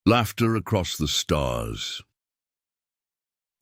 Laughter across the stars.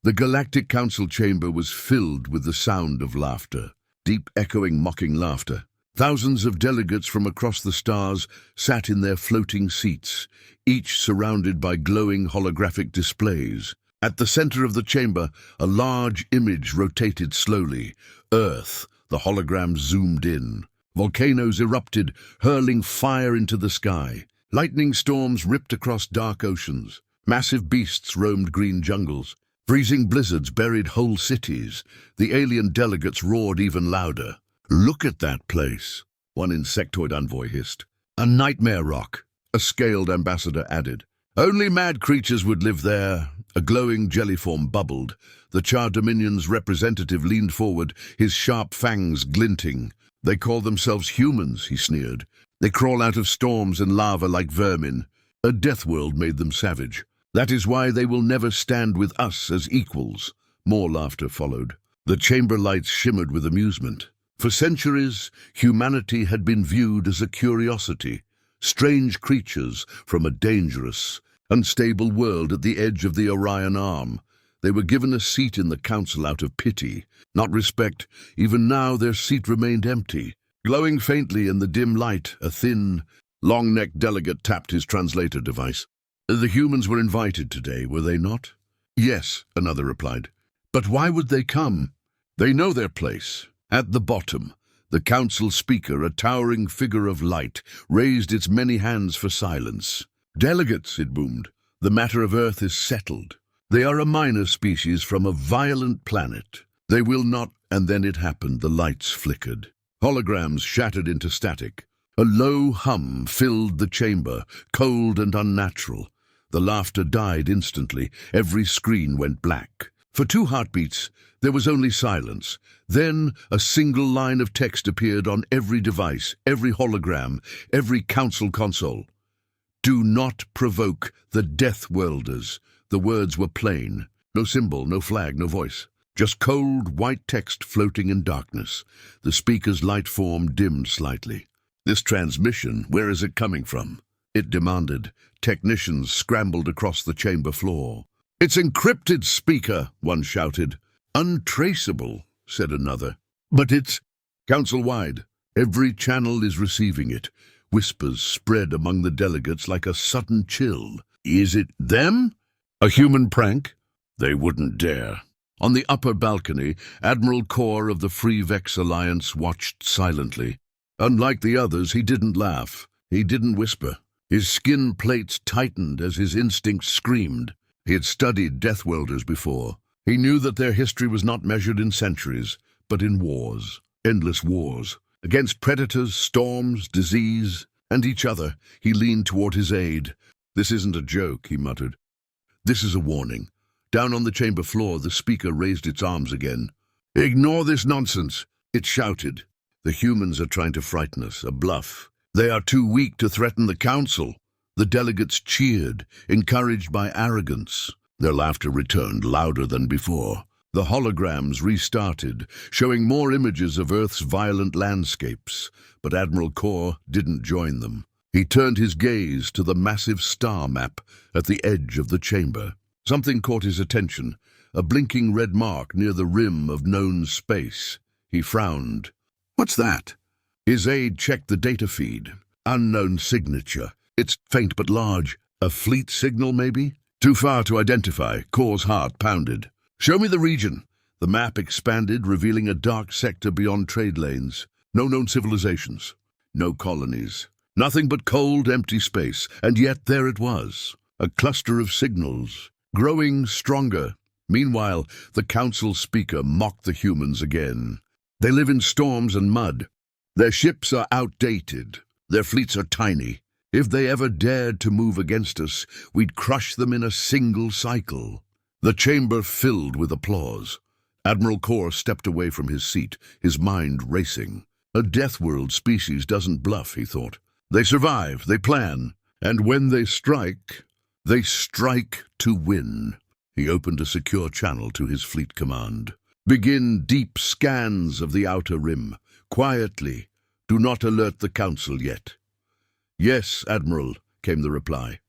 The Galactic Council chamber was filled with the sound of laughter, deep echoing mocking laughter. Thousands of delegates from across the stars sat in their floating seats, each surrounded by glowing holographic displays. At the center of the chamber, a large image rotated slowly. Earth, the hologram zoomed in. Volcanoes erupted, hurling fire into the sky. Lightning storms ripped across dark oceans. Massive beasts roamed green jungles. Freezing blizzards buried whole cities. The alien delegates roared even louder. "Look at that place," one insectoid envoy hissed. "A nightmare rock," a scaled ambassador added. "Only mad creatures would live there." A glowing jellyform bubbled. The Char Dominion's representative leaned forward, his sharp fangs glinting. "They call themselves humans," he sneered. "They crawl out of storms and lava like vermin. A death world made them savage. That is why they will never stand with us as equals." More laughter followed. The chamber lights shimmered with amusement. For centuries, humanity had been viewed as a curiosity, strange creatures from a dangerous, unstable world at the edge of the Orion Arm. They were given a seat in the council out of pity, not respect. Even now their seat remained empty. Glowing faintly in the dim light, a thin, long-necked delegate tapped his translator device. "The humans were invited today, were they not?" "Yes," another replied. "But why would they come? They know their place." At the bottom, the council speaker, a towering figure of light, raised its many hands for silence. "Delegates," it boomed, "the matter of Earth is settled. They are a minor species from a violent planet. They will not—" And then it happened. The lights flickered. Holograms shattered into static. A low hum filled the chamber, cold and unnatural. The laughter died instantly. Every screen went black. For 2 heartbeats, there was only silence. Then a single line of text appeared on every device, every hologram, every council console. "Do not provoke the Deathworlders." The words were plain. No symbol, no flag, no voice. Just cold, white text floating in darkness. The speaker's light form dimmed slightly. "This transmission, where is it coming from?" it demanded. Technicians scrambled across the chamber floor. "It's encrypted, speaker," one shouted. "Untraceable," said another. "But it's council-wide. Every channel is receiving it." Whispers spread among the delegates like a sudden chill. "Is it them? A human prank?" "They wouldn't dare." On the upper balcony, Admiral Kor of the Free Vex Alliance watched silently. Unlike the others, he didn't laugh. He didn't whisper. His skin plates tightened as his instincts screamed. He had studied Deathworlders before. He knew that their history was not measured in centuries, but in wars. Endless wars. Against predators, storms, disease, and each other. He leaned toward his aide. "This isn't a joke," he muttered. "This is a warning." Down on the chamber floor, the speaker raised its arms again. "Ignore this nonsense," it shouted. "The humans are trying to frighten us, a bluff. They are too weak to threaten the council." The delegates cheered, encouraged by arrogance. Their laughter returned, louder than before. The holograms restarted, showing more images of Earth's violent landscapes. But Admiral Kor didn't join them. He turned his gaze to the massive star map at the edge of the chamber. Something caught his attention, a blinking red mark near the rim of known space. He frowned. "What's that?" His aide checked the data feed. "Unknown signature. It's faint but large. A fleet signal, maybe?" "Too far to identify." Kor's heart pounded. "Show me the region." The map expanded, revealing a dark sector beyond trade lanes. No known civilizations. No colonies. Nothing but cold, empty space. And yet there it was. A cluster of signals. Growing stronger. Meanwhile, the council speaker mocked the humans again. "They live in storms and mud. Their ships are outdated. Their fleets are tiny. If they ever dared to move against us, we'd crush them in a single cycle." The chamber filled with applause. Admiral Kor stepped away from his seat, his mind racing. A Deathworld species doesn't bluff, he thought. They survive, they plan, and when they strike to win. He opened a secure channel to his fleet command. "Begin deep scans of the outer rim. Quietly. Do not alert the council yet." "Yes, Admiral," came the reply.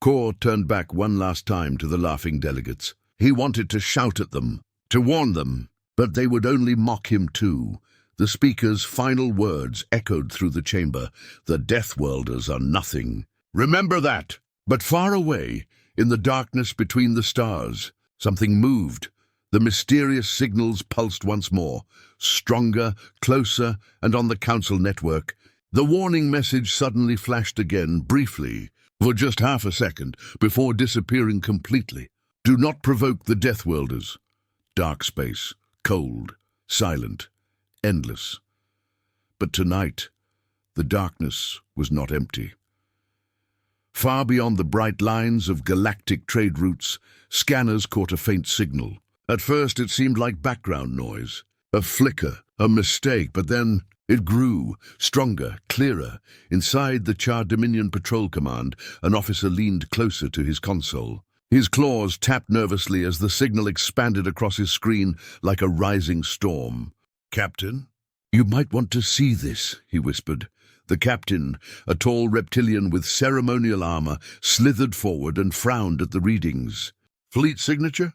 Kor turned back one last time to the laughing delegates. He wanted to shout at them, to warn them, but they would only mock him too. The speaker's final words echoed through the chamber. The Deathworlders are nothing. Remember that! But far away, in the darkness between the stars, something moved. The mysterious signals pulsed once more, stronger, closer, and on the council network. The warning message suddenly flashed again, briefly, for just half a second, before disappearing completely. Do not provoke the Deathworlders. Dark space, cold, silent, endless. But tonight, the darkness was not empty. Far beyond the bright lines of galactic trade routes, scanners caught a faint signal. At first it seemed like background noise, a flicker, a mistake, but then it grew, stronger, clearer. Inside the Char Dominion Patrol Command, an officer leaned closer to his console. His claws tapped nervously as the signal expanded across his screen like a rising storm. "Captain, you might want to see this," he whispered. The captain, a tall reptilian with ceremonial armor, slithered forward and frowned at the readings. "Fleet signature?"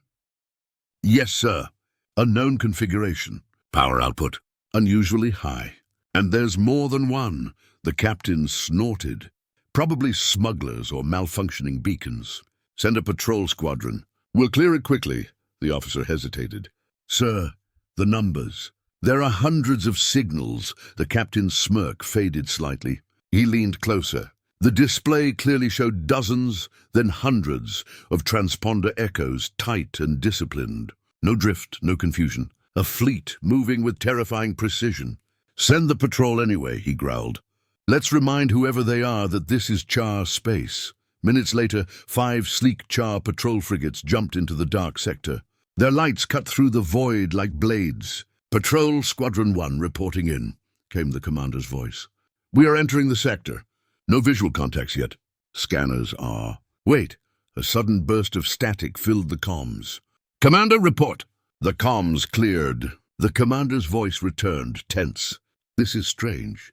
"Yes, sir. Unknown configuration. Power output unusually high. And there's more than one." The captain snorted. "Probably smugglers or malfunctioning beacons. Send a patrol squadron. We'll clear it quickly." The officer hesitated. "Sir, the numbers. There are hundreds of signals." The captain's smirk faded slightly. He leaned closer. The display clearly showed dozens, then hundreds, of transponder echoes, tight and disciplined. No drift, no confusion. A fleet moving with terrifying precision. "Send the patrol anyway," he growled. "Let's remind whoever they are that this is Char space." Minutes later, 5 sleek Char patrol frigates jumped into the dark sector. Their lights cut through the void like blades. "Patrol Squadron 1 reporting in," came the commander's voice. "We are entering the sector. No visual contacts yet. Scanners are." Wait! A sudden burst of static filled the comms. "Commander, report!" The comms cleared. The commander's voice returned, tense. "This is strange.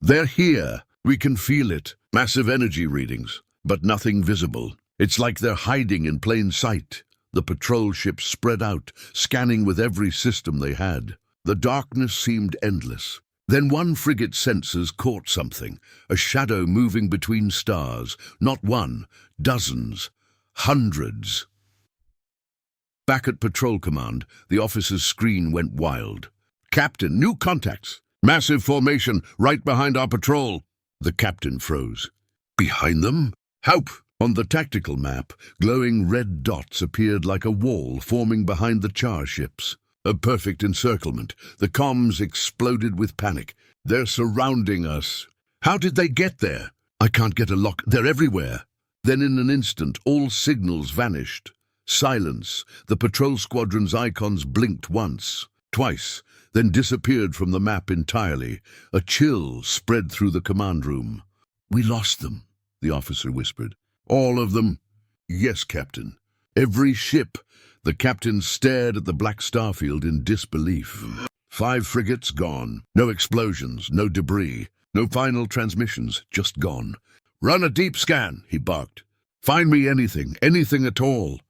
They're here. We can feel it. Massive energy readings, but nothing visible. It's like they're hiding in plain sight." The patrol ships spread out, scanning with every system they had. The darkness seemed endless. Then one frigate's sensors caught something, a shadow moving between stars. Not one, dozens, hundreds. Back at Patrol Command, the officer's screen went wild. "Captain, new contacts. Massive formation right behind our patrol." The captain froze. "Behind them? Help!" On the tactical map, glowing red dots appeared like a wall forming behind the Char ships. A perfect encirclement. The comms exploded with panic. "They're surrounding us." "How did they get there?" "I can't get a lock. They're everywhere." Then in an instant, all signals vanished. Silence. The patrol squadron's icons blinked once, twice, then disappeared from the map entirely. A chill spread through the command room. "We lost them," the officer whispered. "All of them?" "Yes, Captain. Every ship." The captain stared at the black starfield in disbelief. 5 frigates gone. No explosions, no debris, no final transmissions, just gone. "Run a deep scan," he barked. "Find me anything, anything at all."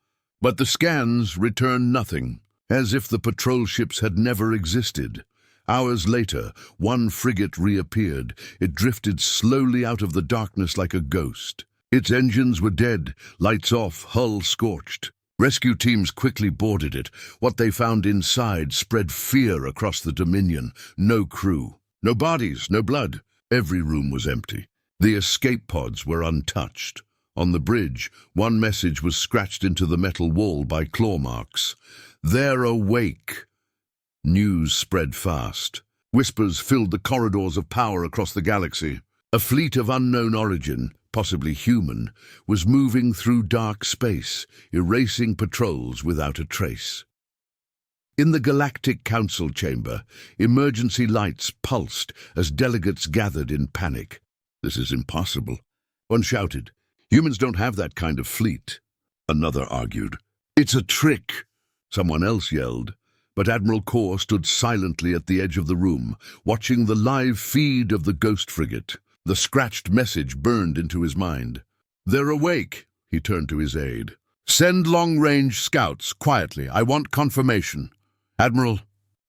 But the scans returned nothing, as if the patrol ships had never existed. Hours later, one frigate reappeared. It drifted slowly out of the darkness like a ghost. Its engines were dead, lights off, hull scorched. Rescue teams quickly boarded it. What they found inside spread fear across the Dominion. No crew, no bodies, no blood. Every room was empty. The escape pods were untouched. On the bridge, one message was scratched into the metal wall by claw marks. "They're awake." News spread fast. Whispers filled the corridors of power across the galaxy. A fleet of unknown origin, possibly human, was moving through dark space, erasing patrols without a trace. In the Galactic Council chamber, emergency lights pulsed as delegates gathered in panic. "This is impossible," one shouted. "Humans don't have that kind of fleet." Another argued. "It's a trick," someone else yelled. But Admiral Kor stood silently at the edge of the room, watching the live feed of the ghost frigate. The scratched message burned into his mind. "They're awake. He turned to his aide. "Send long-range scouts, quietly. I want confirmation." "Admiral,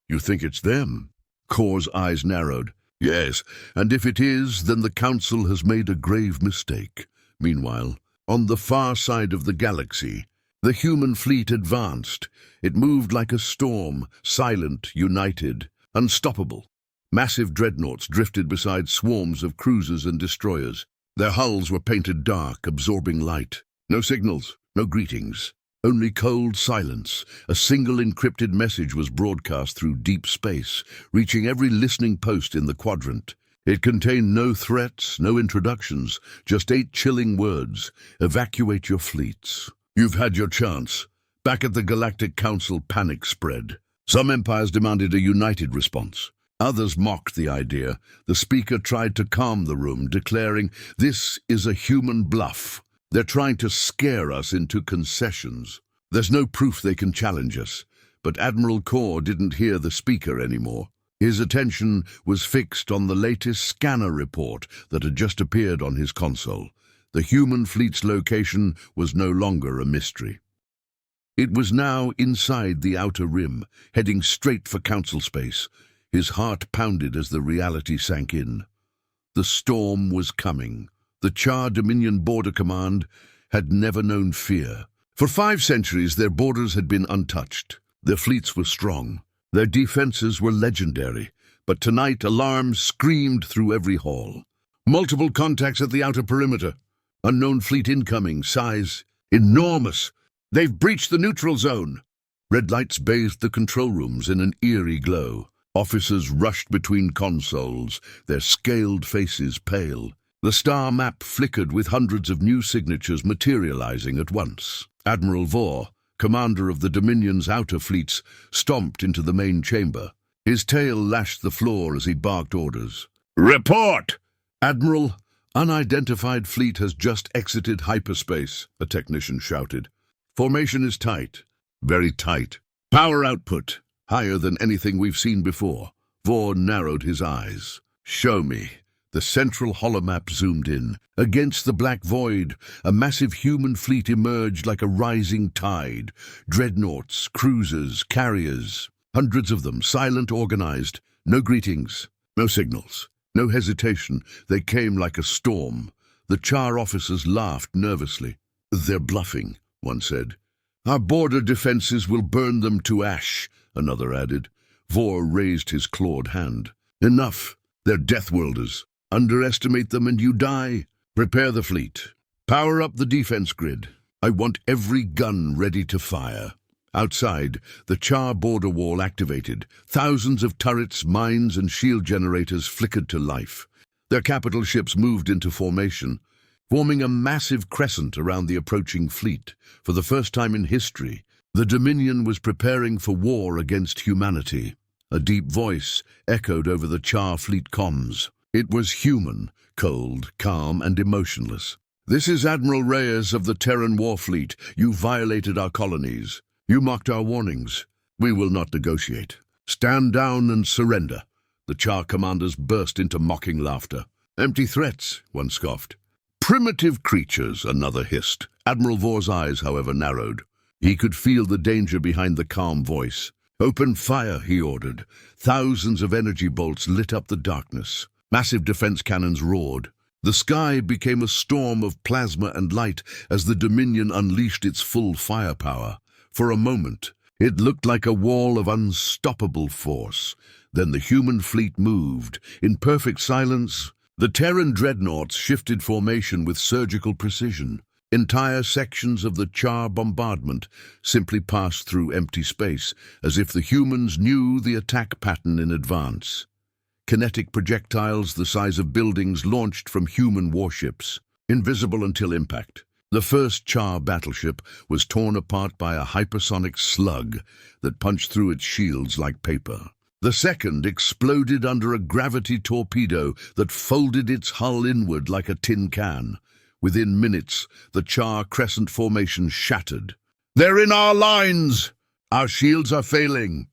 you think it's them?" Kor's eyes narrowed. "Yes, and if it is, then the Council has made a grave mistake." Meanwhile, on the far side of the galaxy, the human fleet advanced. It moved like a storm, silent, united, unstoppable. Massive dreadnoughts drifted beside swarms of cruisers and destroyers. Their hulls were painted dark, absorbing light. No signals, no greetings. Only cold silence. A single encrypted message was broadcast through deep space, reaching every listening post in the quadrant. It contained no threats, no introductions, just 8 chilling words. "Evacuate your fleets. You've had your chance." Back at the Galactic Council, panic spread. Some empires demanded a united response. Others mocked the idea. The speaker tried to calm the room, declaring, "This is a human bluff. They're trying to scare us into concessions. There's no proof they can challenge us." But Admiral Kor didn't hear the speaker anymore. His attention was fixed on the latest scanner report that had just appeared on his console. The human fleet's location was no longer a mystery. It was now inside the outer rim, heading straight for Council space. His heart pounded as the reality sank in. The storm was coming. The Char Dominion Border Command had never known fear. For 5 centuries, their borders had been untouched. Their fleets were strong. Their defenses were legendary. But tonight, alarms screamed through every hall. Multiple contacts at the outer perimeter. Unknown fleet incoming, size enormous. They've breached the neutral zone. Red lights bathed the control rooms in an eerie glow. Officers rushed between consoles, their scaled faces pale. The star map flickered with hundreds of new signatures materializing at once. Admiral Vor, commander of the Dominion's outer fleets, stomped into the main chamber. His tail lashed the floor as he barked orders. "Report!" "Admiral, unidentified fleet has just exited hyperspace," a technician shouted. "Formation is tight, very tight. Power output, higher than anything we've seen before." Vor narrowed his eyes. "Show me." The central holomap zoomed in. Against the black void, a massive human fleet emerged like a rising tide. Dreadnoughts, cruisers, carriers. Hundreds of them, silent, organized. No greetings, no signals, no hesitation. They came like a storm. The Char officers laughed nervously. "They're bluffing," one said. "Our border defenses will burn them to ash," another added. Vor raised his clawed hand. "Enough. They're Deathworlders. Underestimate them and you die. Prepare the fleet. Power up the defense grid. I want every gun ready to fire." Outside, the Char border wall activated. Thousands of turrets, mines, and shield generators flickered to life. Their capital ships moved into formation, forming a massive crescent around the approaching fleet. For the first time in history, the Dominion was preparing for war against humanity. A deep voice echoed over the Char fleet comms. It was human, cold, calm, and emotionless. "This is Admiral Reyes of the Terran War Fleet. You violated our colonies. You mocked our warnings. We will not negotiate. Stand down and surrender." The Char commanders burst into mocking laughter. "Empty threats," one scoffed. "Primitive creatures," another hissed. Admiral Vor's eyes, however, narrowed. He could feel the danger behind the calm voice. "Open fire," he ordered. Thousands of energy bolts lit up the darkness. Massive defense cannons roared. The sky became a storm of plasma and light as the Dominion unleashed its full firepower. For a moment, it looked like a wall of unstoppable force. Then the human fleet moved. In perfect silence, the Terran dreadnoughts shifted formation with surgical precision. Entire sections of the Char bombardment simply passed through empty space, as if the humans knew the attack pattern in advance. Kinetic projectiles the size of buildings launched from human warships, invisible until impact. The first Char battleship was torn apart by a hypersonic slug that punched through its shields like paper. The second exploded under a gravity torpedo that folded its hull inward like a tin can. Within minutes, the Char crescent formation shattered. "They're in our lines! Our shields are failing."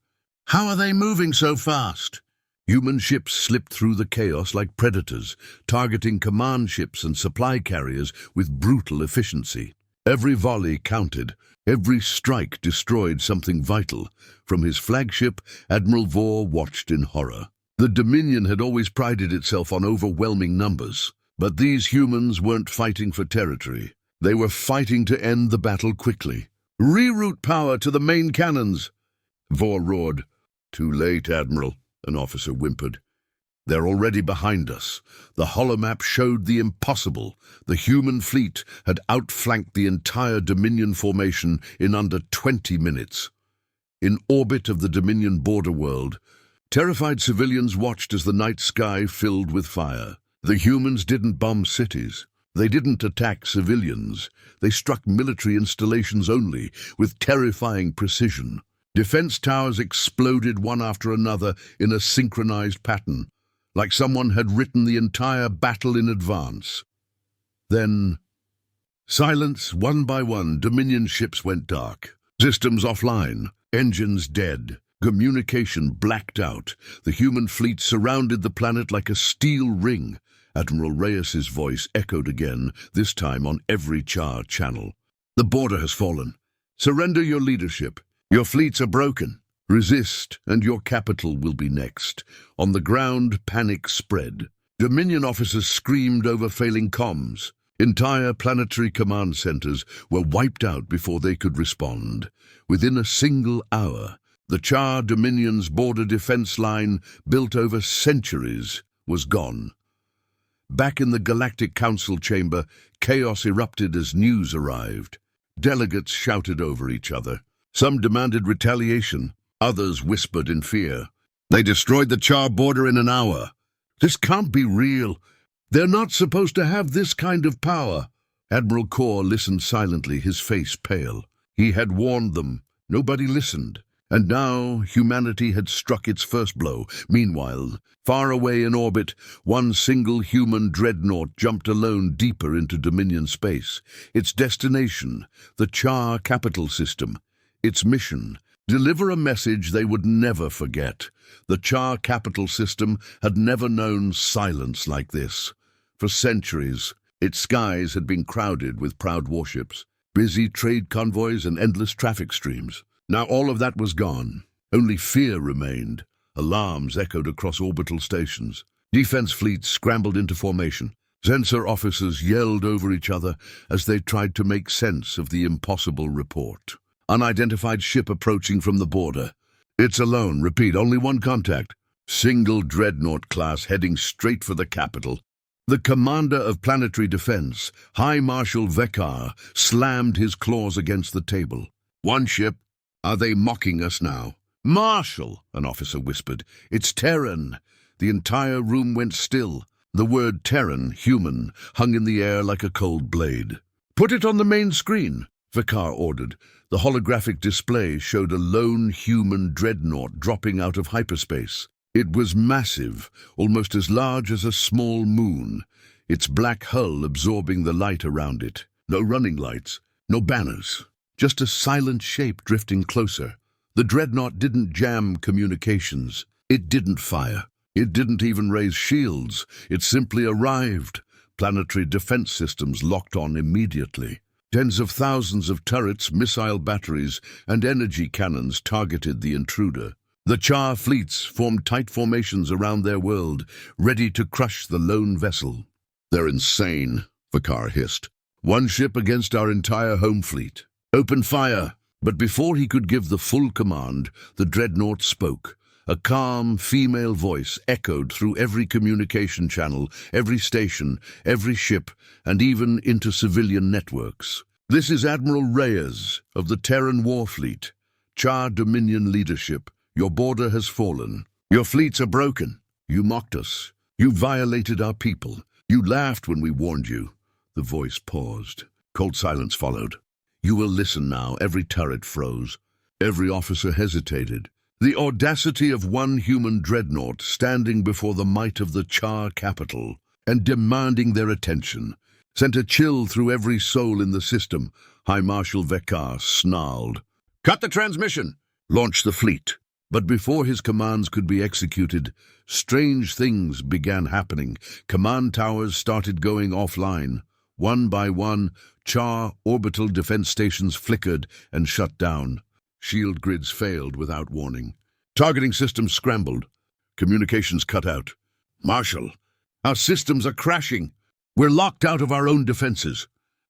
"How are they moving so fast?" Human ships slipped through the chaos like predators, targeting command ships and supply carriers with brutal efficiency. Every volley counted. Every strike destroyed something vital. From his flagship, Admiral Vore watched in horror. The Dominion had always prided itself on overwhelming numbers. But these humans weren't fighting for territory. They were fighting to end the battle quickly. "Reroute power to the main cannons!" Vore roared. "Too late, Admiral," an officer whimpered. "They're already behind us." The holomap showed the impossible. The human fleet had outflanked the entire Dominion formation in under 20 minutes. In orbit of the Dominion border world, terrified civilians watched as the night sky filled with fire. The humans didn't bomb cities. They didn't attack civilians. They struck military installations only, with terrifying precision. Defense towers exploded one after another in a synchronized pattern, like someone had written the entire battle in advance. Then, silence, one by one, Dominion ships went dark. Systems offline, engines dead, communication blacked out. The human fleet surrounded the planet like a steel ring. Admiral Reyes's voice echoed again, this time on every Char channel. "The border has fallen. Surrender your leadership. Your fleets are broken. Resist, and your capital will be next." On the ground, panic spread. Dominion officers screamed over failing comms. Entire planetary command centers were wiped out before they could respond. Within a single hour, the Char Dominion's border defense line, built over centuries, was gone. Back in the Galactic Council chamber, chaos erupted as news arrived. Delegates shouted over each other. Some demanded retaliation. Others whispered in fear. "They destroyed the Char border in an hour. This can't be real. They're not supposed to have this kind of power." Admiral Kor listened silently, his face pale. He had warned them. Nobody listened. And now humanity had struck its first blow. Meanwhile, far away in orbit, one single human dreadnought jumped alone deeper into Dominion space. Its destination, the Char capital system. Its mission, deliver a message they would never forget. The Char capital system had never known silence like this. For centuries, its skies had been crowded with proud warships, busy trade convoys and endless traffic streams. Now all of that was gone. Only fear remained. Alarms echoed across orbital stations. Defense fleets scrambled into formation. Sensor officers yelled over each other as they tried to make sense of the impossible report. Unidentified ship approaching from the border. "It's alone. Repeat, only one contact." Single dreadnought class heading straight for the capital. The commander of planetary defense, High Marshal Vekar, slammed his claws against the table. "One ship. Are they mocking us now?" "Marshal," an officer whispered. "It's Terran." The entire room went still. The word Terran, human, hung in the air like a cold blade. "Put it on the main screen," Vekar ordered. The holographic display showed a lone human dreadnought dropping out of hyperspace. It was massive, almost as large as a small moon, its black hull absorbing the light around it. No running lights, no banners. Just a silent shape drifting closer. The dreadnought didn't jam communications. It didn't fire. It didn't even raise shields. It simply arrived. Planetary defense systems locked on immediately. Tens of thousands of turrets, missile batteries, and energy cannons targeted the intruder. The Char fleets formed tight formations around their world, ready to crush the lone vessel. "They're insane," Vekar hissed. "One ship against our entire home fleet. Open fire!" But before he could give the full command, the dreadnought spoke. A calm female voice echoed through every communication channel, every station, every ship, and even into civilian networks. "This is Admiral Reyes of the Terran War Fleet. Char Dominion leadership. Your border has fallen. Your fleets are broken. You mocked us. You violated our people. You laughed when we warned you." The voice paused. Cold silence followed. "You will listen now." Every turret froze. Every officer hesitated. The audacity of one human dreadnought standing before the might of the Char capital and demanding their attention sent a chill through every soul in the system. High Marshal Vekar snarled. "Cut the transmission! Launch the fleet!" But before his commands could be executed, strange things began happening. Command towers started going offline. One by one, Char orbital defense stations flickered and shut down. Shield grids failed without warning. Targeting systems scrambled. Communications cut out. Marshal, our systems are crashing. We're locked out of our own defenses.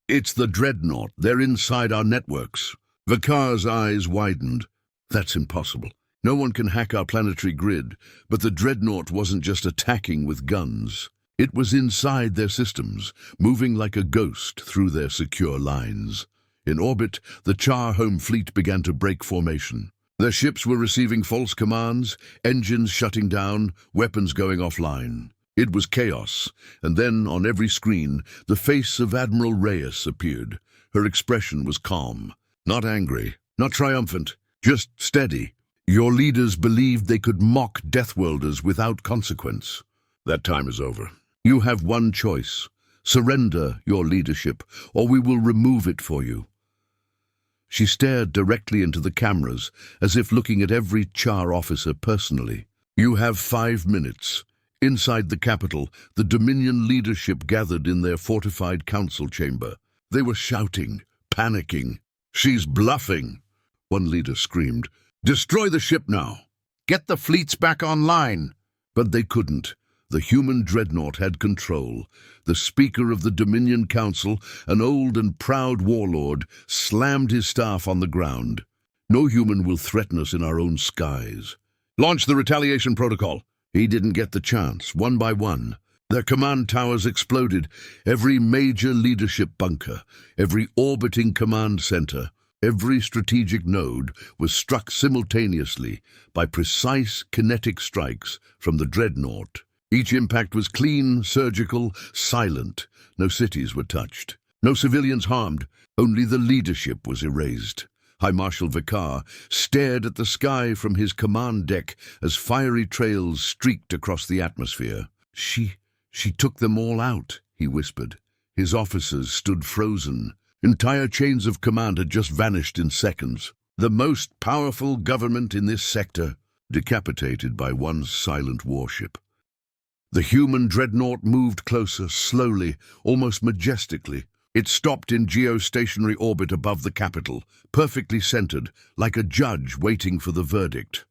It's the Dreadnought. They're inside our networks. Vikar's eyes widened. That's impossible. No one can hack our planetary grid, but the Dreadnought wasn't just attacking with guns. It was inside their systems, moving like a ghost through their secure lines. In orbit, the Char home fleet began to break formation. Their ships were receiving false commands, engines shutting down, weapons going offline. It was chaos, and then, on every screen, the face of Admiral Reyes appeared. Her expression was calm. Not angry, not triumphant, just steady. Your leaders believed they could mock Deathworlders without consequence. That time is over. You have one choice. Surrender your leadership, or we will remove it for you. She stared directly into the cameras, as if looking at every Char officer personally. You have 5 minutes. Inside the capital, the Dominion leadership gathered in their fortified council chamber. They were shouting, panicking. She's bluffing, one leader screamed. Destroy the ship now. Get the fleets back online. But they couldn't. The human dreadnought had control. The Speaker of the Dominion Council, an old and proud warlord, slammed his staff on the ground. No human will threaten us in our own skies. Launch the retaliation protocol. He didn't get the chance. One by one, their command towers exploded. Every major leadership bunker, every orbiting command center, every strategic node was struck simultaneously by precise kinetic strikes from the dreadnought. Each impact was clean, surgical, silent. No cities were touched. No civilians harmed. Only the leadership was erased. High Marshal Vikar stared at the sky from his command deck as fiery trails streaked across the atmosphere. She took them all out, he whispered. His officers stood frozen. Entire chains of command had just vanished in seconds. The most powerful government in this sector, decapitated by one silent warship. The human dreadnought moved closer, slowly, almost majestically. It stopped in geostationary orbit above the capital, perfectly centered, like a judge waiting for the verdict.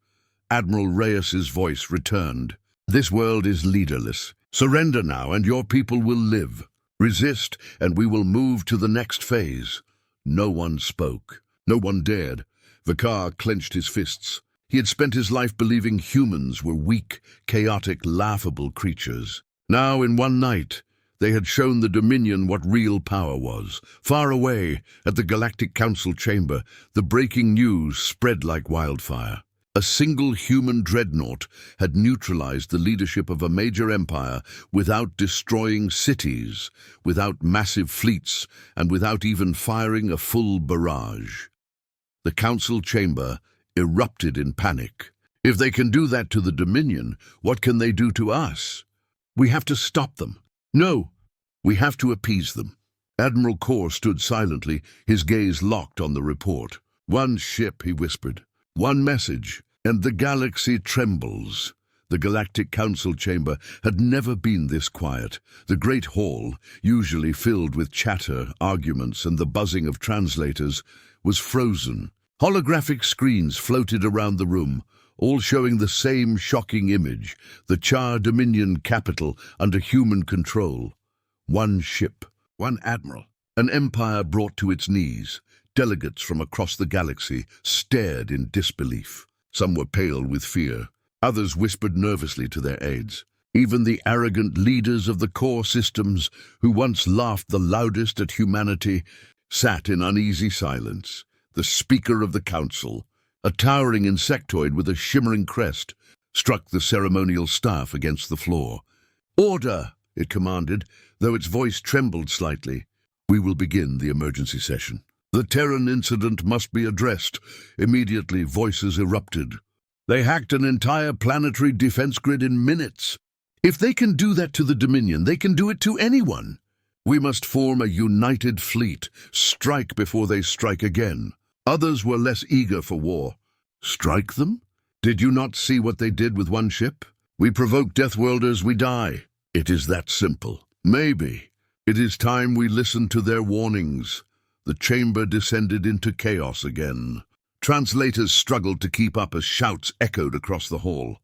Admiral Reyes's voice returned. This world is leaderless. Surrender now, and your people will live. Resist, and we will move to the next phase. No one spoke. No one dared. Vikar clenched his fists. He had spent his life believing humans were weak, chaotic, laughable creatures. Now, in one night, they had shown the Dominion what real power was. Far away, at the Galactic Council chamber, the breaking news spread like wildfire. A single human dreadnought had neutralized the leadership of a major empire without destroying cities, without massive fleets, and without even firing a full barrage. The council chamber erupted in panic. If they can do that to the Dominion, what can they do to us? We have to stop them. No, we have to appease them. Admiral Kor stood silently, his gaze locked on the report. One ship, he whispered. One message, and the galaxy trembles. The Galactic Council chamber had never been this quiet. The great hall, usually filled with chatter, arguments, and the buzzing of translators, was frozen. Holographic screens floated around the room, all showing the same shocking image, the Char Dominion capital under human control. One ship, one admiral, an empire brought to its knees. Delegates from across the galaxy stared in disbelief. Some were pale with fear. Others whispered nervously to their aides. Even the arrogant leaders of the core systems, who once laughed the loudest at humanity, sat in uneasy silence. The Speaker of the Council, a towering insectoid with a shimmering crest, struck the ceremonial staff against the floor. "Order!" it commanded, though its voice trembled slightly. "We will begin the emergency session. The Terran incident must be addressed." Immediately, voices erupted. "They hacked an entire planetary defense grid in minutes. If they can do that to the Dominion, they can do it to anyone. We must form a united fleet, strike before they strike again." Others were less eager for war. Strike them? Did you not see what they did with one ship? We provoke Deathworlders, we die. It is that simple. Maybe. It is time we listen to their warnings. The chamber descended into chaos again. Translators struggled to keep up as shouts echoed across the hall.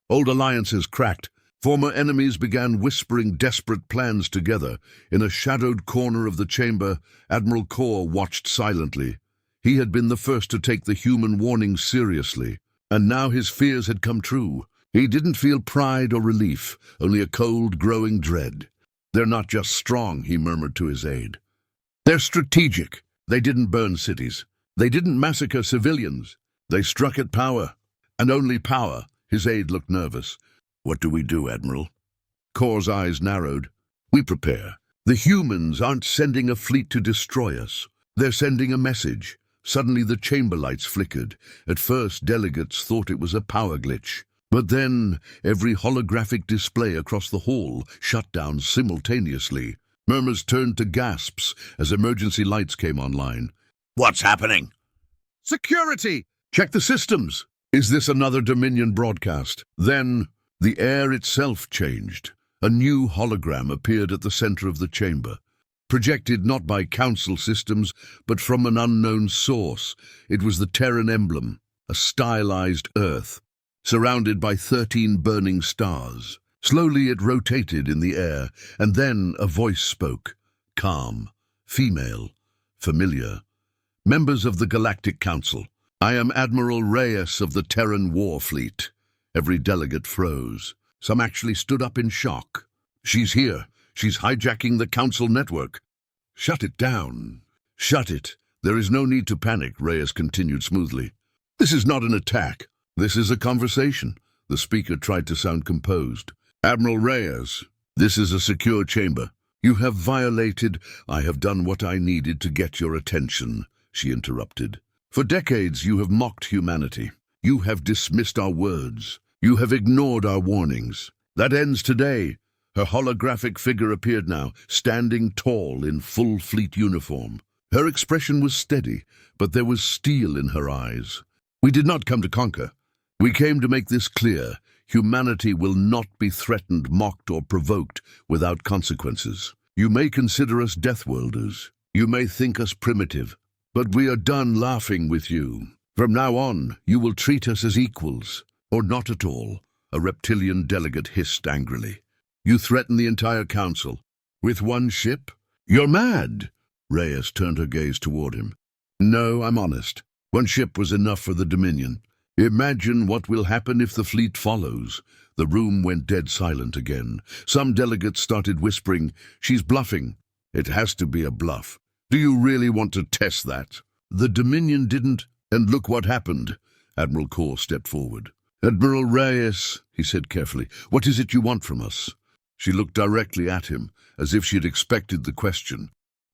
Old alliances cracked. Former enemies began whispering desperate plans together. In a shadowed corner of the chamber, Admiral Kor watched silently. He had been the first to take the human warnings seriously, and now his fears had come true. He didn't feel pride or relief, only a cold, growing dread. "They're not just strong," he murmured to his aide. "They're strategic. They didn't burn cities. They didn't massacre civilians. They struck at power, and only power." His aide looked nervous. "What do we do, Admiral?" Kor's eyes narrowed. "We prepare. The humans aren't sending a fleet to destroy us. They're sending a message." Suddenly the chamber lights flickered. At first, delegates thought it was a power glitch. But then, every holographic display across the hall shut down simultaneously. Murmurs turned to gasps as emergency lights came online. "What's happening?" "Security! Check the systems! Is this another Dominion broadcast?" Then, the air itself changed. A new hologram appeared at the center of the chamber. Projected not by Council systems, but from an unknown source. It was the Terran emblem, a stylized Earth, surrounded by 13 burning stars. Slowly it rotated in the air, and then a voice spoke. Calm, female, familiar. "Members of the Galactic Council, I am Admiral Reyes of the Terran War Fleet." Every delegate froze. Some actually stood up in shock. "She's here. She's hijacking the Council network." "Shut it down. Shut it. There is no need to panic," Reyes continued smoothly. "This is not an attack. This is a conversation." The speaker tried to sound composed. "Admiral Reyes, this is a secure chamber. You have violated—" "I have done what I needed to get your attention," she interrupted. "For decades you have mocked humanity. You have dismissed our words. You have ignored our warnings. That ends today." Her holographic figure appeared now, standing tall in full fleet uniform. Her expression was steady, but there was steel in her eyes. "We did not come to conquer. We came to make this clear. Humanity will not be threatened, mocked, or provoked without consequences. You may consider us Deathworlders. You may think us primitive. But we are done laughing with you. From now on, you will treat us as equals, or not at all," a reptilian delegate hissed angrily. "You threaten the entire council. With one ship? You're mad!" Reyes turned her gaze toward him. "No, I'm honest. One ship was enough for the Dominion. Imagine what will happen if the fleet follows." The room went dead silent again. Some delegates started whispering, "She's bluffing." "It has to be a bluff. Do you really want to test that?" "The Dominion didn't, and look what happened." Admiral Kor stepped forward. "Admiral Reyes," he said carefully, "what is it you want from us?" She looked directly at him, as if she had expected the question.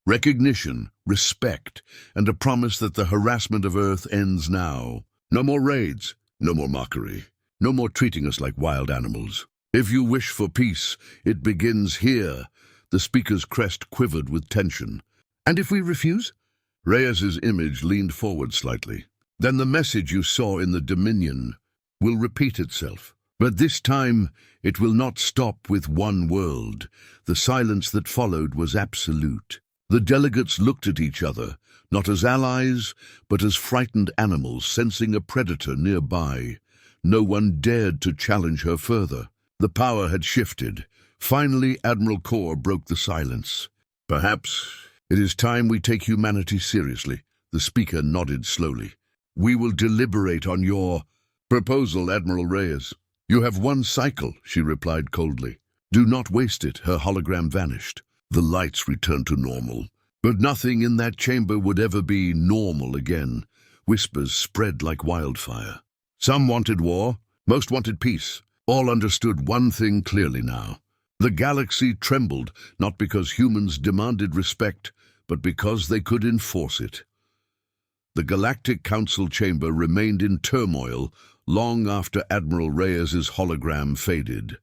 "Recognition, respect, and a promise that the harassment of Earth ends now. No more raids, no more mockery, no more treating us like wild animals. If you wish for peace, it begins here." The speaker's crest quivered with tension. "And if we refuse?" Reyes's image leaned forward slightly. "Then the message you saw in the Dominion will repeat itself. But this time, it will not stop with one world." The silence that followed was absolute. The delegates looked at each other, not as allies, but as frightened animals sensing a predator nearby. No one dared to challenge her further. The power had shifted. Finally, Admiral Kor broke the silence. "Perhaps it is time we take humanity seriously." The speaker nodded slowly. "We will deliberate on your proposal, Admiral Reyes." "You have one cycle," she replied coldly. "Do not waste it." Her hologram vanished. The lights returned to normal. But nothing in that chamber would ever be normal again. Whispers spread like wildfire. Some wanted war, most wanted peace. All understood one thing clearly now. The galaxy trembled, not because humans demanded respect, but because they could enforce it. The Galactic Council chamber remained in turmoil long after Admiral Reyes's hologram faded.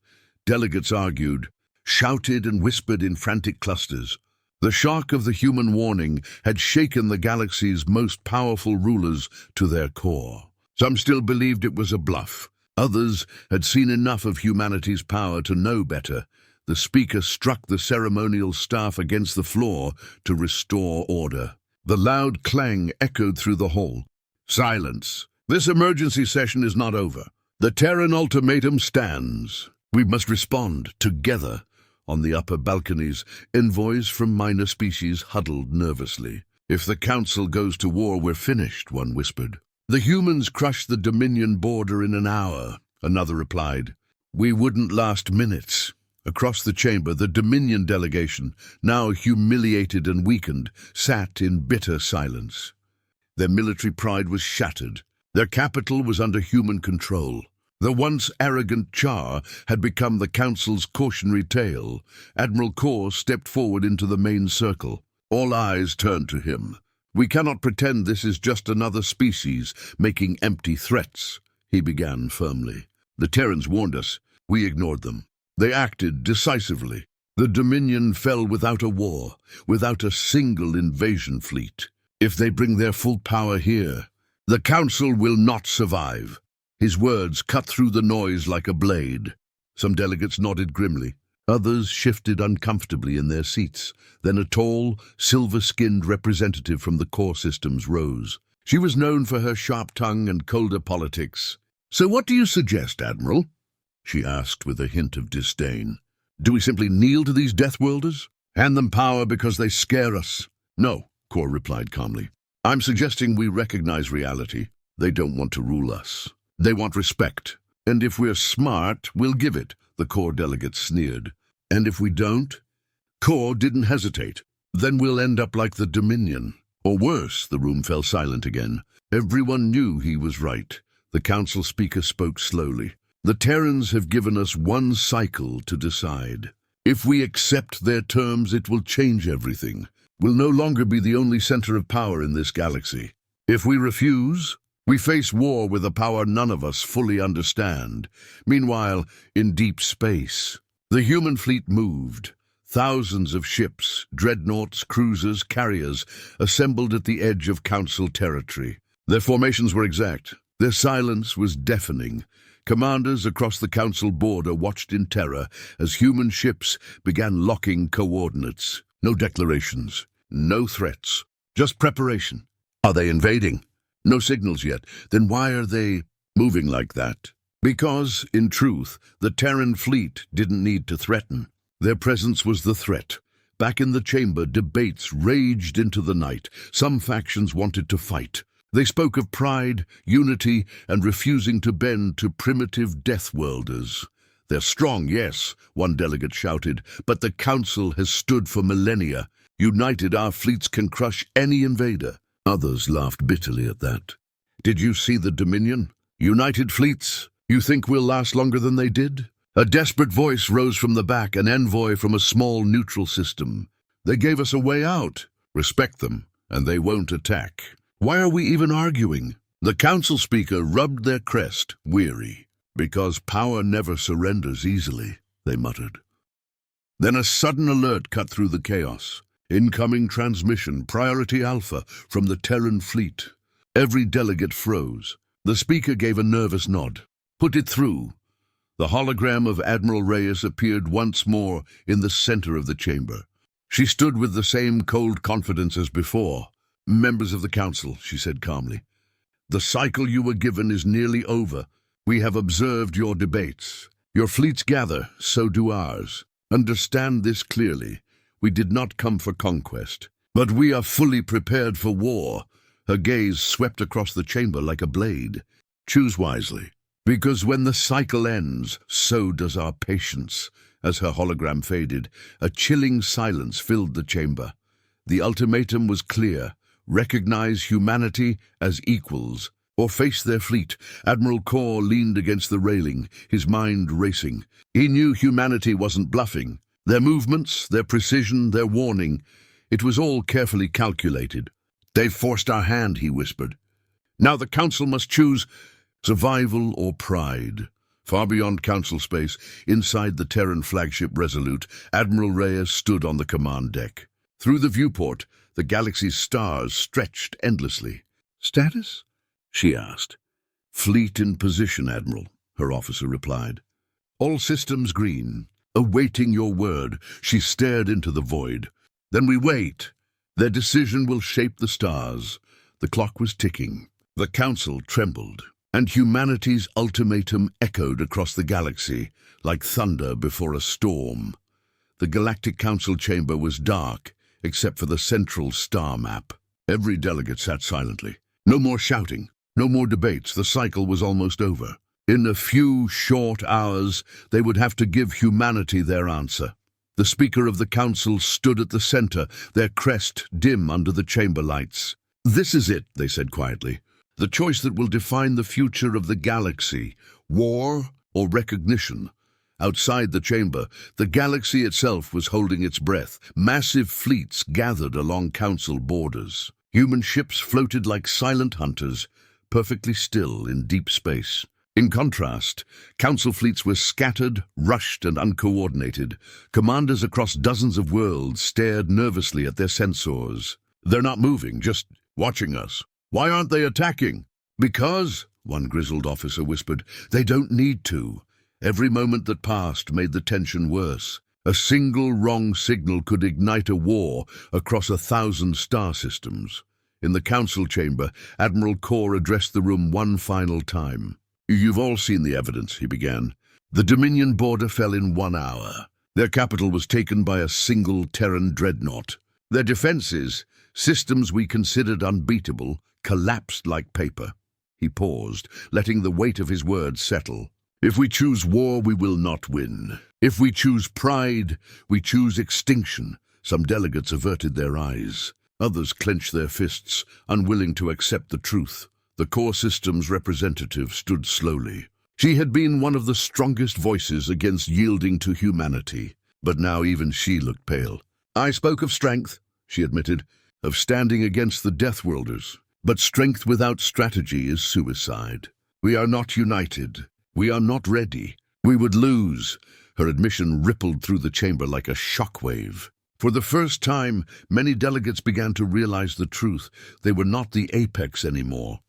Delegates argued, shouted and whispered in frantic clusters. The shock of the human warning had shaken the galaxy's most powerful rulers to their core. Some still believed it was a bluff. Others had seen enough of humanity's power to know better. The speaker struck the ceremonial staff against the floor to restore order. The loud clang echoed through the hall. Silence. This emergency session is not over. The Terran ultimatum stands. We must respond together. On the upper balconies, envoys from minor species huddled nervously. If the Council goes to war, we're finished, one whispered. The humans crushed the Dominion border in an hour, another replied. We wouldn't last minutes. Across the chamber, the Dominion delegation, now humiliated and weakened, sat in bitter silence. Their military pride was shattered. Their capital was under human control. The once arrogant Char had become the Council's cautionary tale. Admiral Kor stepped forward into the main circle. All eyes turned to him. We cannot pretend this is just another species making empty threats, he began firmly. The Terrans warned us. We ignored them. They acted decisively. The Dominion fell without a war, without a single invasion fleet. If they bring their full power here, the Council will not survive. His words cut through the noise like a blade. Some delegates nodded grimly. Others shifted uncomfortably in their seats. Then a tall, silver-skinned representative from the core systems rose. She was known for her sharp tongue and colder politics. So what do you suggest, Admiral? She asked with a hint of disdain. Do we simply kneel to these Deathworlders? Hand them power because they scare us? No, Kor replied calmly. I'm suggesting we recognize reality. They don't want to rule us. They want respect. And if we're smart, we'll give it, the Kor delegate sneered. And if we don't? Kor didn't hesitate. Then we'll end up like the Dominion. Or worse, the room fell silent again. Everyone knew he was right. The Council speaker spoke slowly. The Terrans have given us one cycle to decide. If we accept their terms, it will change everything. We'll no longer be the only center of power in this galaxy. If we refuse, we face war with a power none of us fully understand. Meanwhile, in deep space, the human fleet moved. Thousands of ships, dreadnoughts, cruisers, carriers, assembled at the edge of Council territory. Their formations were exact. Their silence was deafening. Commanders across the Council border watched in terror as human ships began locking coordinates. No declarations, no threats, just preparation. Are they invading? No signals yet. Then why are they moving like that? Because, in truth, the Terran fleet didn't need to threaten. Their presence was the threat. Back in the chamber, debates raged into the night. Some factions wanted to fight. They spoke of pride, unity, and refusing to bend to primitive Deathworlders. They're strong, yes, one delegate shouted, but the Council has stood for millennia. United, our fleets can crush any invader. Others laughed bitterly at that. Did you see the Dominion? United fleets? You think we'll last longer than they did? A desperate voice rose from the back, an envoy from a small neutral system. They gave us a way out. Respect them, and they won't attack. Why are we even arguing? The Council speaker rubbed their crest, weary. Because power never surrenders easily, they muttered. Then a sudden alert cut through the chaos. Incoming transmission, Priority Alpha, from the Terran fleet. Every delegate froze. The speaker gave a nervous nod. Put it through. The hologram of Admiral Reyes appeared once more in the center of the chamber. She stood with the same cold confidence as before. Members of the Council, she said calmly. The cycle you were given is nearly over. We have observed your debates. Your fleets gather, so do ours. Understand this clearly. We did not come for conquest, but we are fully prepared for war. Her gaze swept across the chamber like a blade. Choose wisely, because when the cycle ends, so does our patience. As her hologram faded, a chilling silence filled the chamber. The ultimatum was clear. Recognize humanity as equals, or face their fleet. Admiral Kor leaned against the railing, his mind racing. He knew humanity wasn't bluffing. Their movements, their precision, their warning, it was all carefully calculated. They've forced our hand, he whispered. Now the Council must choose survival or pride. Far beyond Council space, inside the Terran flagship Resolute, Admiral Reyes stood on the command deck. Through the viewport, the galaxy's stars stretched endlessly. Status? She asked. Fleet in position, Admiral, her officer replied. All systems green. awaiting your word. She stared into the void. Then we wait. Their decision will shape the stars. The clock was ticking. The council trembled, and humanity's ultimatum echoed across the galaxy like thunder before a storm. The Galactic Council chamber was dark, except for the central star map. Every delegate sat silently. No more shouting, no more debates. The cycle was almost over. In a few short hours, they would have to give humanity their answer. The Speaker of the Council stood at the center, their crest dim under the chamber lights. "This is it," they said quietly. "The choice that will define the future of the galaxy. War or recognition." Outside the chamber, the galaxy itself was holding its breath. Massive fleets gathered along council borders. Human ships floated like silent hunters, perfectly still in deep space. In contrast, council fleets were scattered, rushed, and uncoordinated. Commanders across dozens of worlds stared nervously at their sensors. "They're not moving, just watching us. Why aren't they attacking?" "Because," one grizzled officer whispered, "they don't need to." Every moment that passed made the tension worse. A single wrong signal could ignite a war across 1,000 star systems. In the council chamber, Admiral Core addressed the room one final time. "You've all seen the evidence," he began. "The Dominion border fell in 1 hour. Their capital was taken by a single Terran dreadnought. Their defenses, systems we considered unbeatable, collapsed like paper." He paused, letting the weight of his words settle. "If we choose war, we will not win. If we choose pride, we choose extinction." Some delegates averted their eyes. Others clenched their fists, unwilling to accept the truth. The core system's representative stood slowly. She had been one of the strongest voices against yielding to humanity, but now even she looked pale. "I spoke of strength," she admitted, "of standing against the Deathworlders. But strength without strategy is suicide. We are not united. We are not ready. We would lose." Her admission rippled through the chamber like a shockwave. For the first time, many delegates began to realize the truth. They were not the apex anymore.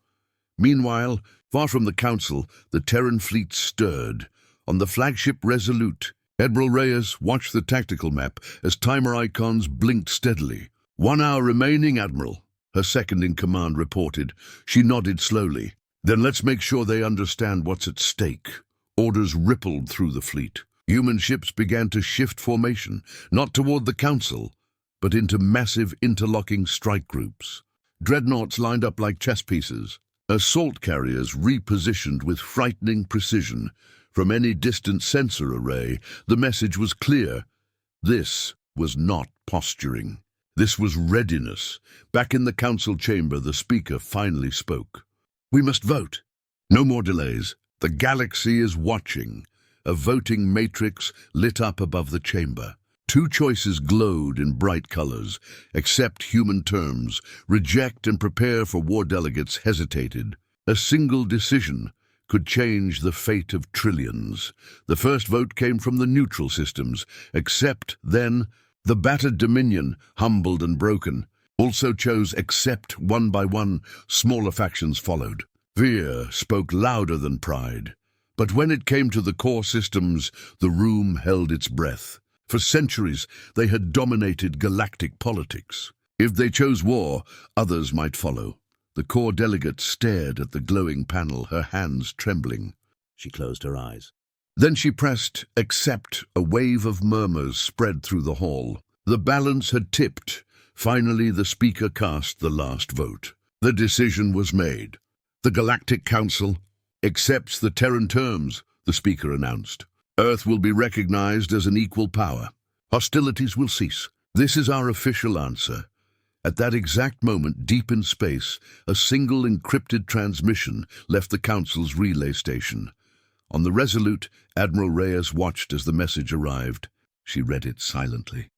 Meanwhile, far from the council, the Terran fleet stirred. On the flagship Resolute, Admiral Reyes watched the tactical map as timer icons blinked steadily. 1 hour remaining, Admiral," her second-in-command reported. She nodded slowly. "Then let's make sure they understand what's at stake." Orders rippled through the fleet. Human ships began to shift formation, not toward the council, but into massive interlocking strike groups. Dreadnoughts lined up like chess pieces. Assault carriers repositioned with frightening precision. From any distant sensor array, the message was clear. This was not posturing. This was readiness. Back in the council chamber, the speaker finally spoke. "We must vote. No more delays. The galaxy is watching." A voting matrix lit up above the chamber. 2 choices glowed in bright colors. Accept human terms. Reject and prepare for war. Delegates hesitated. A single decision could change the fate of trillions. The first vote came from the neutral systems. Accept, then. The battered Dominion, humbled and broken, also chose accept. One by one, smaller factions followed. Fear spoke louder than pride. But when it came to the core systems, the room held its breath. For centuries, they had dominated galactic politics. If they chose war, others might follow. The core delegate stared at the glowing panel, her hands trembling. She closed her eyes. Then she pressed accept. A wave of murmurs spread through the hall. The balance had tipped. Finally, the speaker cast the last vote. The decision was made. The Galactic Council accepts the Terran terms, the speaker announced. Earth will be recognized as an equal power. Hostilities will cease. This is our official answer. At that exact moment, deep in space, a single encrypted transmission left the Council's relay station. On the Resolute, Admiral Reyes watched as the message arrived. She read it silently,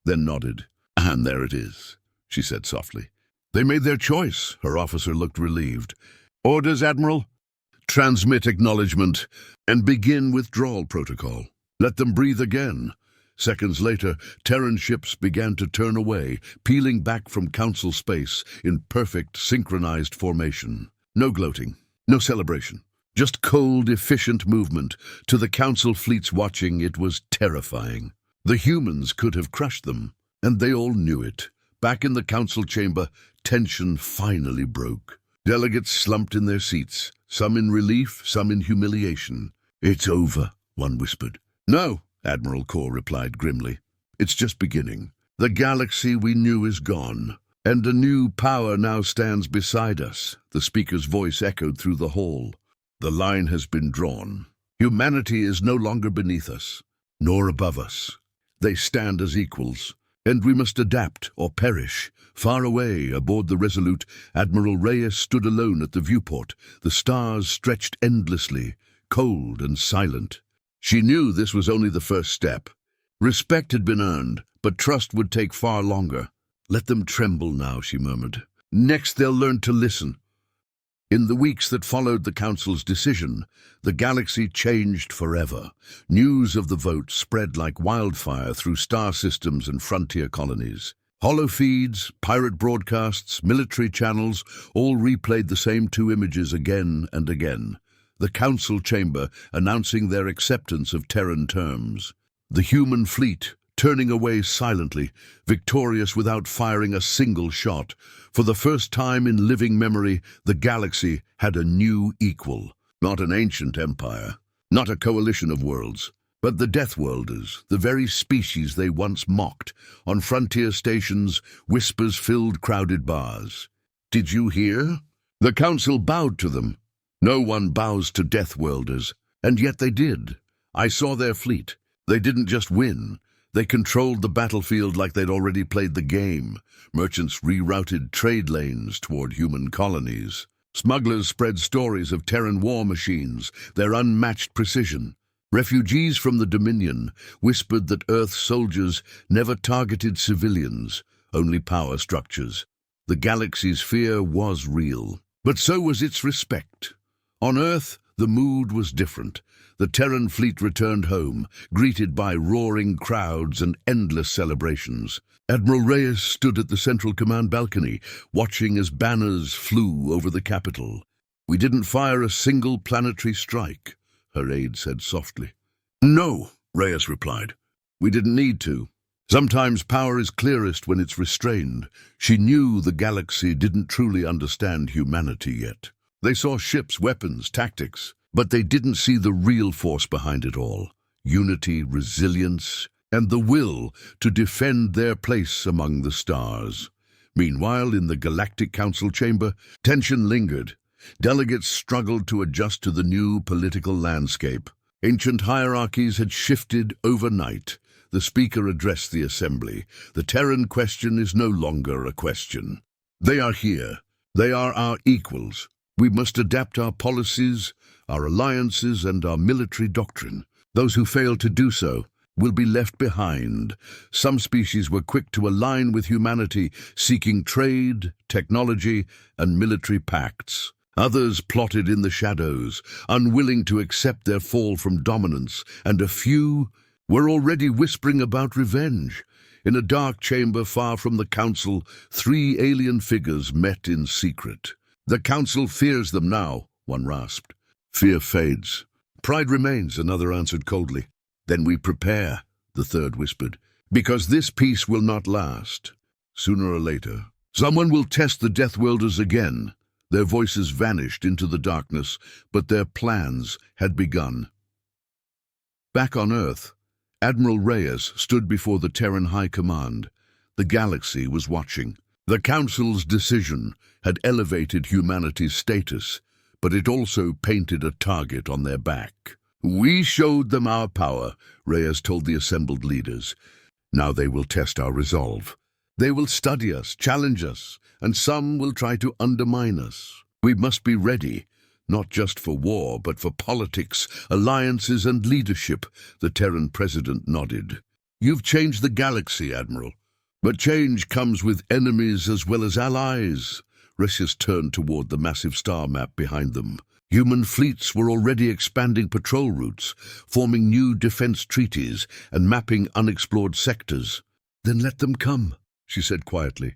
then nodded. "And there it is," she said softly. "They made their choice." Her officer looked relieved. "Orders, Admiral?" "Transmit acknowledgement and begin withdrawal protocol. Let them breathe again." Seconds later, Terran ships began to turn away, peeling back from Council space in perfect, synchronized formation. No gloating, no celebration. Just cold, efficient movement. To the Council fleets watching, it was terrifying. The humans could have crushed them, and they all knew it. Back in the Council chamber, tension finally broke. Delegates slumped in their seats, some in relief, some in humiliation. "It's over," one whispered. "No," Admiral Core replied grimly. "It's just beginning. The galaxy we knew is gone, and a new power now stands beside us." The speaker's voice echoed through the hall. "The line has been drawn. Humanity is no longer beneath us, nor above us. They stand as equals, and we must adapt or perish." Far away, aboard the Resolute, Admiral Reyes stood alone at the viewport. The stars stretched endlessly, cold and silent. She knew this was only the first step. Respect had been earned, but trust would take far longer. "Let them tremble now," she murmured. "Next they'll learn to listen." In the weeks that followed the Council's decision, the galaxy changed forever. News of the vote spread like wildfire through star systems and frontier colonies. Holofeeds, pirate broadcasts, military channels all replayed the same two images again and again. The Council chamber announcing their acceptance of Terran terms. The human fleet turning away silently, victorious without firing a single shot. For the first time in living memory, the galaxy had a new equal. Not an ancient empire, not a coalition of worlds, but the Deathworlders, the very species they once mocked. On frontier stations, whispers filled crowded bars. "Did you hear?" The Council bowed to them. No one bows to Deathworlders, and yet they did. I saw their fleet. They didn't just win. They controlled the battlefield like they'd already played the game. Merchants rerouted trade lanes toward human colonies. Smugglers spread stories of Terran war machines, their unmatched precision. Refugees from the Dominion whispered that Earth's soldiers never targeted civilians, only power structures. The galaxy's fear was real, but so was its respect. On Earth, the mood was different. The Terran fleet returned home, greeted by roaring crowds and endless celebrations. Admiral Reyes stood at the Central Command balcony, watching as banners flew over the capital. "We didn't fire a single planetary strike," her aide said softly. "No," Reyes replied. "We didn't need to. Sometimes power is clearest when it's restrained." She knew the galaxy didn't truly understand humanity yet. They saw ships, weapons, tactics, but they didn't see the real force behind it all. Unity, resilience, and the will to defend their place among the stars. Meanwhile, in the Galactic Council chamber, tension lingered. Delegates struggled to adjust to the new political landscape. Ancient hierarchies had shifted overnight. The speaker addressed the assembly. "The Terran question is no longer a question. They are here. They are our equals. We must adapt our policies, our alliances, and our military doctrine. Those who fail to do so will be left behind." Some species were quick to align with humanity, seeking trade, technology, and military pacts. Others plotted in the shadows, unwilling to accept their fall from dominance, and a few were already whispering about revenge. In a dark chamber far from the Council, 3 alien figures met in secret. "The Council fears them now," one rasped. "Fear fades. Pride remains," another answered coldly. "Then we prepare," the third whispered, "because this peace will not last. Sooner or later, someone will test the Deathworlders again." Their voices vanished into the darkness, but their plans had begun. Back on Earth, Admiral Reyes stood before the Terran High Command. The galaxy was watching. The Council's decision had elevated humanity's status, but it also painted a target on their back. "We showed them our power," Reyes told the assembled leaders. "Now they will test our resolve. They will study us, challenge us, and some will try to undermine us. We must be ready, not just for war, but for politics, alliances, and leadership." The Terran president nodded. "You've changed the galaxy, Admiral. But change comes with enemies as well as allies." Reyes turned toward the massive star map behind them. Human fleets were already expanding patrol routes, forming new defense treaties, and mapping unexplored sectors. "Then let them come," she said quietly.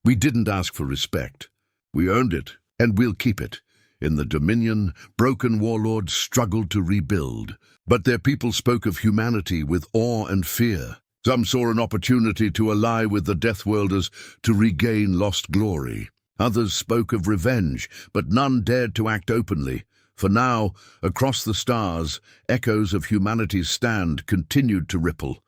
"We didn't ask for respect. We earned it, and we'll keep it. In the Dominion, broken warlords struggled to rebuild, but their people spoke of humanity with awe and fear. Some saw an opportunity to ally with the Deathworlders to regain lost glory. Others spoke of revenge, but none dared to act openly. For now, across the stars, echoes of humanity's stand continued to ripple.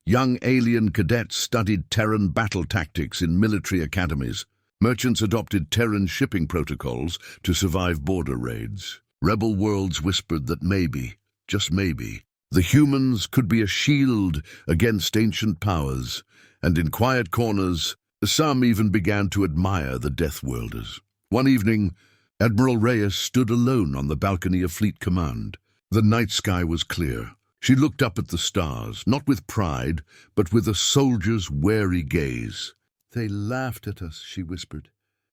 Young alien cadets studied Terran battle tactics in military academies. Merchants adopted Terran shipping protocols to survive border raids. Rebel worlds whispered that maybe, just maybe, the humans could be a shield against ancient powers, and in quiet corners, some even began to admire the Deathworlders. One evening, Admiral Reyes stood alone on the balcony of Fleet Command. The night sky was clear. She looked up at the stars, not with pride, but with a soldier's wary gaze. "They laughed at us," she whispered.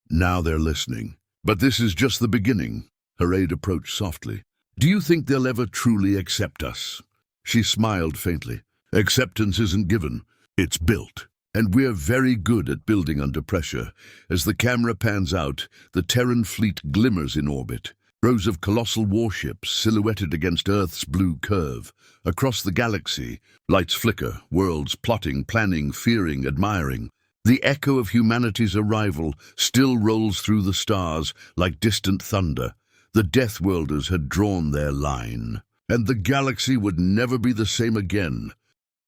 "Now they're listening. But this is just the beginning." Her aide approached softly. "Do you think they'll ever truly accept us?" She smiled faintly. "Acceptance isn't given, it's built. And we're very good at building under pressure." As the camera pans out, the Terran fleet glimmers in orbit. Rows of colossal warships silhouetted against Earth's blue curve. Across the galaxy, lights flicker, worlds plotting, planning, fearing, admiring. The echo of humanity's arrival still rolls through the stars like distant thunder. The Deathworlders had drawn their line, and the galaxy would never be the same again.